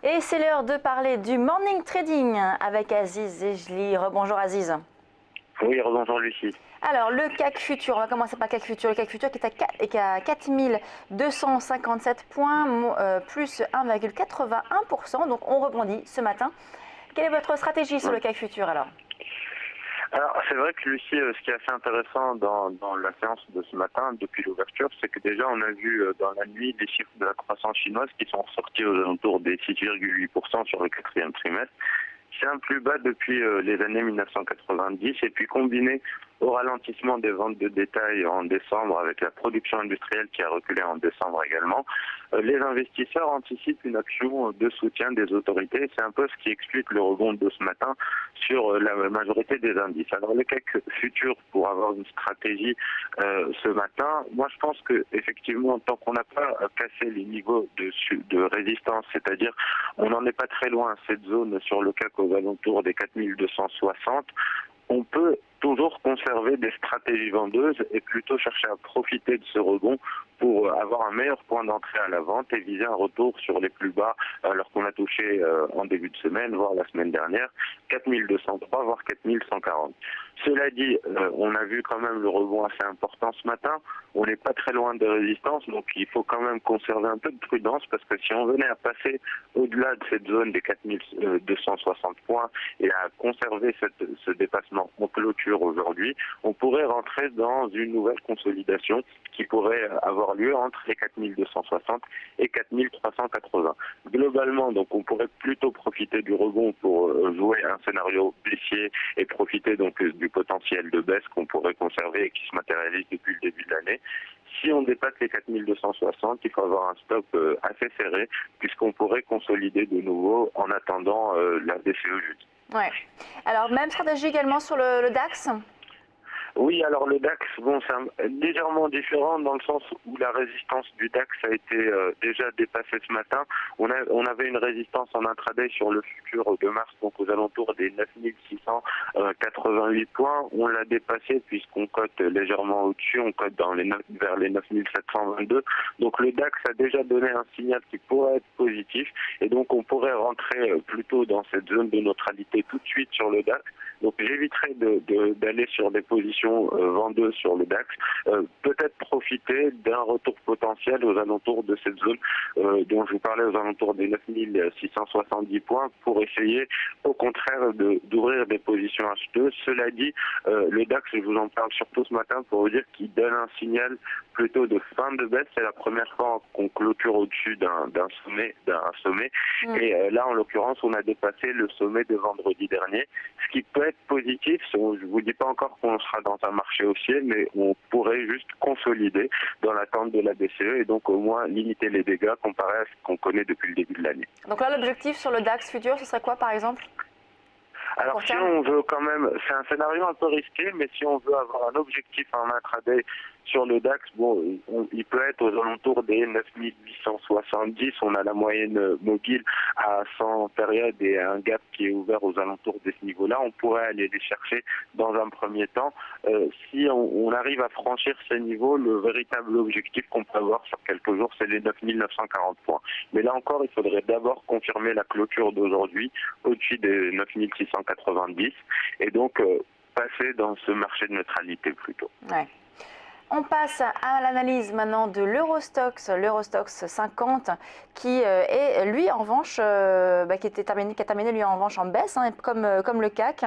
Et c'est l'heure de parler du morning trading avec Aziz Ejli. Rebonjour Aziz. Oui, rebonjour Lucie. Alors le CAC futur, on va commencer par le CAC futur. Le CAC futur qui est à 4257 points, plus 1,81%. Donc on rebondit ce matin. Quelle est votre stratégie sur le CAC futur alors? Alors c'est vrai que Lucie, ce qui est assez intéressant dans la séance de ce matin, depuis l'ouverture, c'est que déjà on a vu dans la nuit des chiffres de la croissance chinoise qui sont ressortis aux alentours des 6,8% sur le quatrième trimestre. C'est un plus bas depuis les années 1990 et puis combiné au ralentissement des ventes de détail en décembre avec la production industrielle qui a reculé en décembre également, les investisseurs anticipent une action de soutien des autorités. C'est un peu ce qui explique le rebond de ce matin sur la majorité des indices. Alors le CAC futur, pour avoir une stratégie ce matin, moi je pense que effectivement tant qu'on n'a pas cassé les niveaux de résistance, c'est-à-dire on n'en est pas très loin, cette zone sur le CAC aux alentours des 4260, on peut toujours conserver des stratégies vendeuses et plutôt chercher à profiter de ce rebond pour avoir un meilleur point d'entrée à la vente et viser un retour sur les plus bas alors qu'on a touché en début de semaine, voire la semaine dernière, 4203 voire 4140. Cela dit, on a vu quand même le rebond assez important ce matin. On n'est pas très loin de résistance, donc il faut quand même conserver un peu de prudence parce que si on venait à passer au-delà de cette zone des 4260 points et à conserver ce dépassement en clôture aujourd'hui, on pourrait rentrer dans une nouvelle consolidation qui pourrait avoir lieu entre les 4260 et 4380. Globalement, donc on pourrait plutôt profiter du rebond pour jouer un scénario baissier et profiter donc du potentiel de baisse qu'on pourrait conserver et qui se matérialise depuis le début de l'année. Si on dépasse les 4260, il faut avoir un stop assez serré puisqu'on pourrait consolider de nouveau en attendant la BCE jeudi. Ouais. Alors même stratégie également sur le DAX? Oui, alors le DAX, bon, c'est légèrement différent dans le sens où la résistance du DAX a été déjà dépassée ce matin. On avait une résistance en intraday sur le futur de mars, donc aux alentours des 9688 points. On l'a dépassé puisqu'on cote légèrement au-dessus, on cote vers les 9722. Donc le DAX a déjà donné un signal qui pourrait être positif et donc on pourrait rentrer plutôt dans cette zone de neutralité tout de suite sur le DAX. Donc j'éviterai d'aller sur des positions vendeuses sur le DAX, peut-être profiter d'un retour potentiel aux alentours de cette zone dont je vous parlais, aux alentours des 9670 points, pour essayer au contraire d'ouvrir des positions acheteuses. Cela dit, le DAX, je vous en parle surtout ce matin pour vous dire qu'il donne un signal plutôt de fin de baisse. C'est la première fois qu'on clôture au-dessus d'un sommet. Et là, en l'occurrence, on a dépassé le sommet de vendredi dernier, ce qui peut être positif. Je ne vous dis pas encore qu'on sera dans un marché haussier, mais on pourrait juste consolider dans l'attente de la BCE et donc au moins limiter les dégâts comparé à ce qu'on connaît depuis le début de l'année. Donc là l'objectif sur le DAX futur, ce serait quoi par exemple? Alors si on veut quand même, c'est un scénario un peu risqué, mais si on veut avoir un objectif en intraday sur le DAX, bon, il peut être aux alentours des 9870. On a la moyenne mobile à 100 périodes et un gap qui est ouvert aux alentours de ce niveau-là. On pourrait aller les chercher dans un premier temps. Si on arrive à franchir ces niveaux, le véritable objectif qu'on peut avoir sur quelques jours, c'est les 9940 points. Mais là encore, il faudrait d'abord confirmer la clôture d'aujourd'hui au-dessus des 9690 et donc passer dans ce marché de neutralité plutôt. Ouais. On passe à l'analyse maintenant de l'Eurostoxx 50 qui est lui en revanche, qui a terminé lui en revanche en baisse, hein, comme le CAC.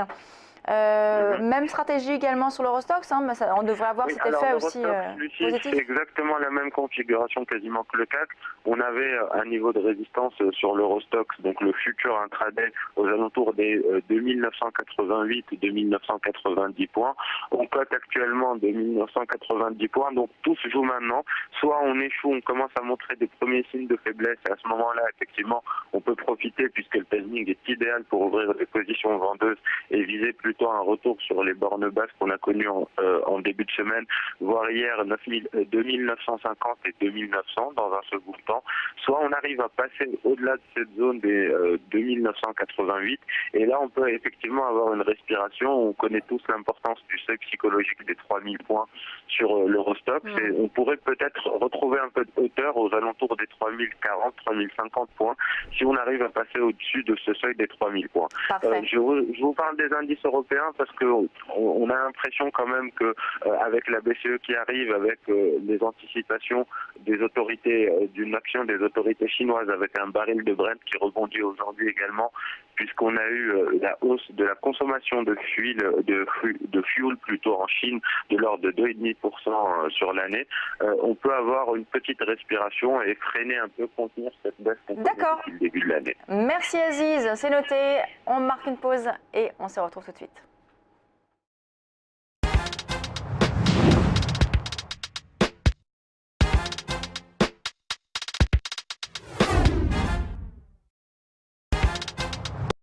Même stratégie également sur l'Eurostoxx, hein, on devrait avoir cet effet aussi positif. C'est exactement la même configuration quasiment que le CAC. On avait un niveau de résistance sur l'Eurostoxx, donc le futur intraday, aux alentours des 2988 et 2990 points. On cote actuellement 2990 points, donc tout se joue maintenant. Soit on échoue, on commence à montrer des premiers signes de faiblesse, et à ce moment-là, effectivement, on peut profiter puisque le timing est idéal pour ouvrir des positions vendeuses et viser plus plutôt un retour sur les bornes basses qu'on a connues en début de semaine, voire hier 2950 et 2900 dans un second temps. Soit on arrive à passer au-delà de cette zone des 2988 et là on peut effectivement avoir une respiration. On connaît tous l'importance du seuil psychologique des 3000 points sur l'Eurostoxx et on pourrait peut-être retrouver un peu de hauteur aux alentours des 3040, 3050 points si on arrive à passer au-dessus de ce seuil des 3000 points. Je vous parle des indices européens parce que on a l'impression quand même que avec la BCE qui arrive, avec les anticipations des autorités, d'une action des autorités chinoises avec un baril de Brent qui rebondit aujourd'hui également, puisqu'on a eu la hausse de la consommation de fuel plutôt en Chine de l'ordre de 2,5% sur l'année, on peut avoir une petite respiration et freiner un peu, contenir cette baisse qu'on connaît depuis le début de l'année. Merci Aziz, c'est noté. On marque une pause et on se retrouve tout de suite.